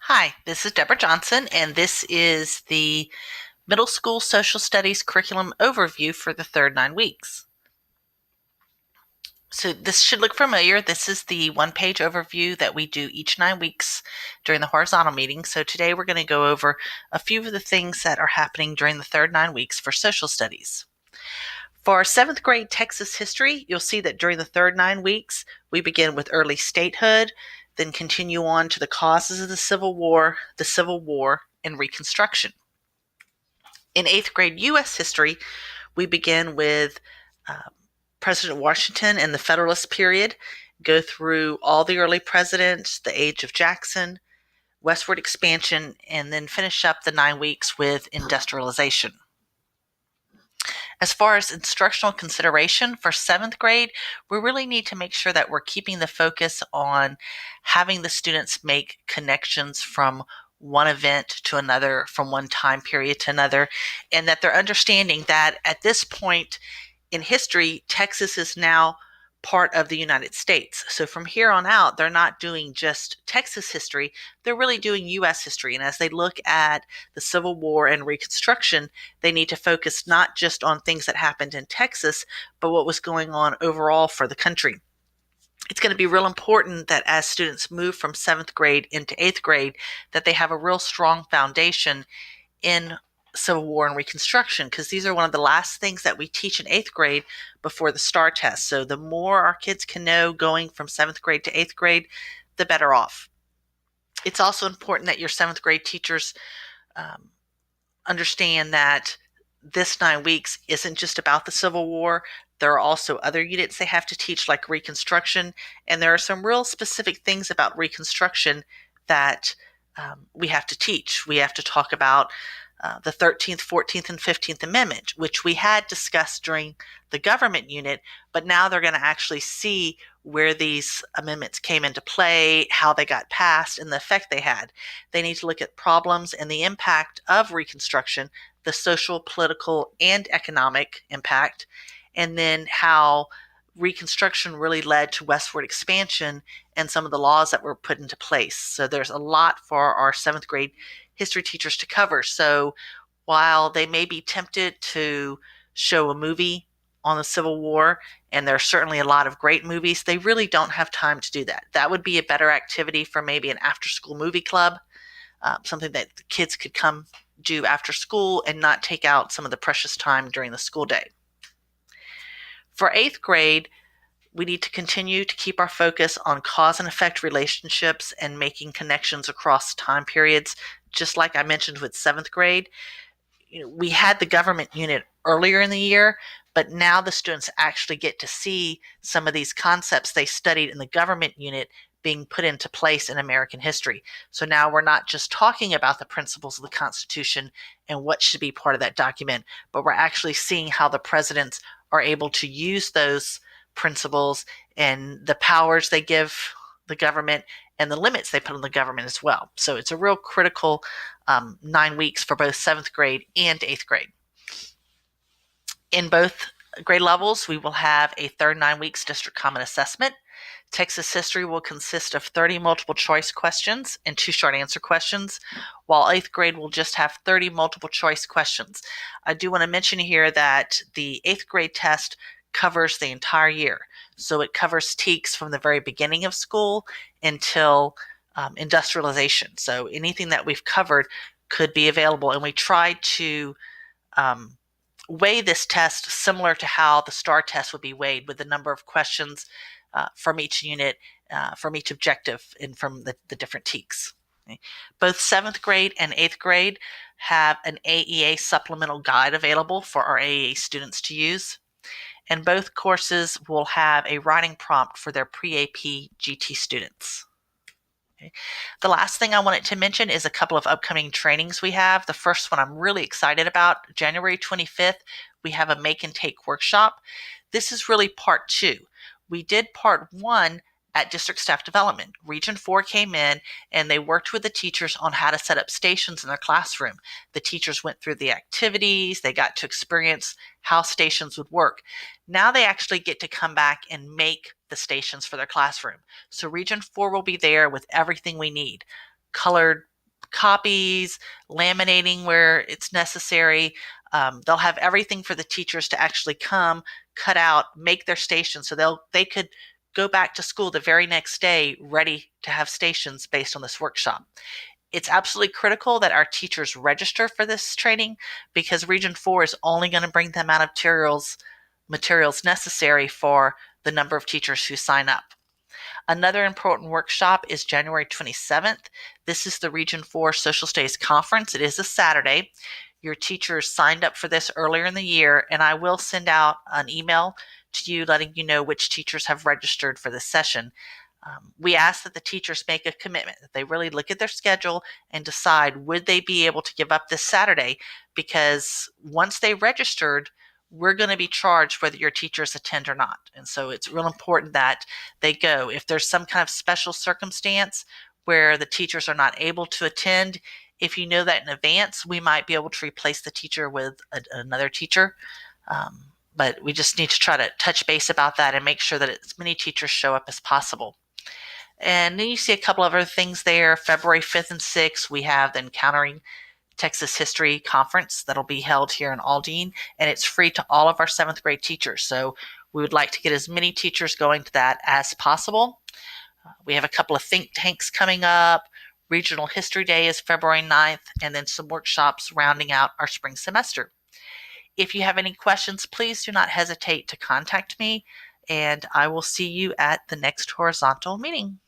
Hi, this is Deborah Johnson, and this is the Middle School Social Studies Curriculum Overview for the third 9 weeks. So this should look familiar. This is the one-page overview that we do each 9 weeks during the horizontal meeting. So today we're going to go over a few of the things that are happening during the third 9 weeks for social studies. For our 7th grade Texas history, you'll see that during the third 9 weeks, we begin with early statehood, then continue on to the causes of the Civil War, and Reconstruction. In 8th grade U.S. history, we begin with uh, President Washington and the Federalist period, go through all the early presidents, the age of Jackson, westward expansion, and then finish up the 9 weeks with industrialization. As far as instructional consideration for 7th grade, we really need to make sure that we're keeping the focus on having the students make connections from one event to another, from one time period to another, and that they're understanding that at this point in history, Texas is now part of the United States. So from here on out, they're not doing just Texas history, they're really doing U.S. history. And as they look at the Civil War and Reconstruction, they need to focus not just on things that happened in Texas, but what was going on overall for the country. It's going to be real important that as students move from 7th grade into 8th grade, that they have a real strong foundation in Civil War and Reconstruction, because these are one of the last things that we teach in 8th grade before the STAR test. So the more our kids can know going from 7th grade to 8th grade, the better off. It's also important that your 7th grade teachers um, understand that this 9 weeks isn't just about the Civil War. There are also other units they have to teach, like Reconstruction, and there are some real specific things about Reconstruction that we have to teach. We have to talk about the 13th, 14th, and 15th Amendment, which we had discussed during the government unit, but now they're going to actually see where these amendments came into play, how they got passed, and the effect they had. They need to look at problems and the impact of Reconstruction, the social, political, and economic impact, and then how Reconstruction really led to westward expansion and some of the laws that were put into place. So there's a lot for our 7th grade history teachers to cover. So while they may be tempted to show a movie on the Civil War, and there are certainly a lot of great movies, they really don't have time to do that. That would be a better activity for maybe an after-school movie club, something that the kids could come do after school and not take out some of the precious time during the school day. For 8th grade, we need to continue to keep our focus on cause and effect relationships and making connections across time periods, just like I mentioned with 7th grade. We had the government unit earlier in the year, but now the students actually get to see some of these concepts they studied in the government unit being put into place in American history. So now we're not just talking about the principles of the Constitution and what should be part of that document, but we're actually seeing how the presidents are able to use those principles and the powers they give the government and the limits they put on the government as well. So it's a real critical 9 weeks for both 7th grade and 8th grade. In both grade levels, we will have a third 9 weeks district common assessment. Texas history will consist of 30 multiple choice questions and 2 short answer questions, while 8th grade will just have 30 multiple choice questions. I do want to mention here that the 8th grade test covers the entire year. So it covers TEKS from the very beginning of school until industrialization. So anything that we've covered could be available. And we try to weigh this test similar to how the STAR test would be weighed, with the number of questions from each unit, from each objective, and from the different TEKS. Okay. Both 7th grade and 8th grade have an AEA supplemental guide available for our AEA students to use. And both courses will have a writing prompt for their pre-AP GT students. Okay. The last thing I wanted to mention is a couple of upcoming trainings we have. The first one I'm really excited about. January 25th, we have a make and take workshop. This is really part 2. We did part 1 at District Staff Development. Region 4 came in and they worked with the teachers on how to set up stations in their classroom. The teachers went through the activities, they got to experience how stations would work. Now they actually get to come back and make the stations for their classroom. So Region 4 will be there with everything we need. Colored copies, laminating where it's necessary. They'll have everything for the teachers to actually come, cut out, make their stations, so they could go back to school the very next day ready to have stations based on this workshop. It's absolutely critical that our teachers register for this training because Region 4 is only going to bring them out of materials necessary for the number of teachers who sign up. Another important workshop is January 27th. This is the Region 4 Social Studies Conference. It is a Saturday. Your teachers signed up for this earlier in the year, and I will send out an email to you letting you know which teachers have registered for this session. We ask that the teachers make a commitment, that they really look at their schedule and decide would they be able to give up this Saturday, because once they registered, we're going to be charged whether your teachers attend or not. And so it's real important that they go. If there's some kind of special circumstance where the teachers are not able to attend, if you know that in advance, we might be able to replace the teacher with another teacher. But we just need to try to touch base about that and make sure that as many teachers show up as possible. And then you see a couple of other things there. February 5th and 6th, we have the Encountering Texas History Conference that'll be held here in Aldine, and it's free to all of our 7th grade teachers. So we would like to get as many teachers going to that as possible. We have a couple of think tanks coming up. Regional History Day is February 9th, and then some workshops rounding out our spring semester. If you have any questions, please do not hesitate to contact me, and I will see you at the next horizontal meeting.